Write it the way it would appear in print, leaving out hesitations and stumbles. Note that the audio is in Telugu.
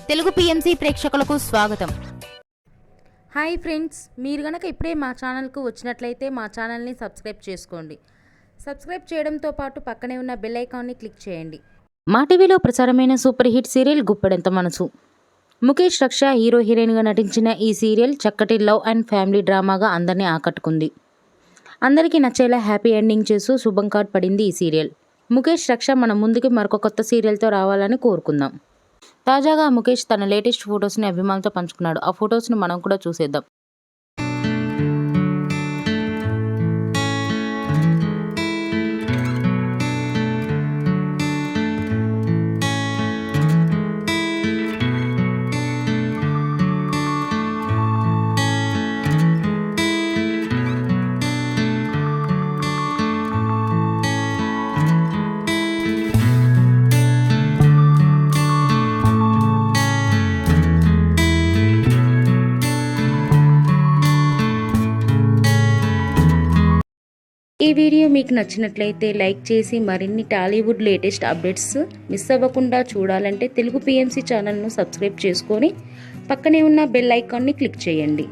తెలుగు పిఎంసి ప్రేక్షకులకు స్వాగతం. హాయ్ ఫ్రెండ్స్, మీరు గనక ఇప్పుడే మా ఛానల్కు వచ్చినట్లయితే మా ఛానల్ని సబ్స్క్రైబ్ చేసుకోండి. సబ్స్క్రైబ్ చేయడంతో పాటు పక్కనే ఉన్న బెల్ ఐకాన్ని క్లిక్ చేయండి. మా టీవీలో ప్రసారమైన సూపర్ హిట్ సీరియల్ గుప్పెడంత మనసు. ముఖేష్ రక్ష హీరో హీరోయిన్గా నటించిన ఈ సీరియల్ చక్కటి లవ్ అండ్ ఫ్యామిలీ డ్రామాగా అందరినీ ఆకట్టుకుంది. అందరికీ నచ్చేలా హ్యాపీ ఎండింగ్ చేస్తూ శుభం కార్డ్ పడింది ఈ సీరియల్. ముఖేష్ రక్ష మన ముందుకి మరొక కొత్త సీరియల్తో రావాలని కోరుకుందాం. తాజాగా ముఖేష్ తన లేటెస్ట్ ఫొటోస్ని అభిమానులతో పంచుకున్నాడు. ఆ ఫొటోస్ని మనం కూడా చూసేద్దాం. ఈ వీడియో మీకు నచ్చినట్లయితే లైక్ చేసి మరిన్ని టాలీవుడ్ లేటెస్ట్ అప్డేట్స్ మిస్ అవ్వకుండా చూడాలంటే తెలుగు పిఎంసి ఛానల్ను సబ్స్క్రైబ్ చేసుకొని పక్కనే ఉన్న బెల్ ఐకాన్ని క్లిక్ చేయండి.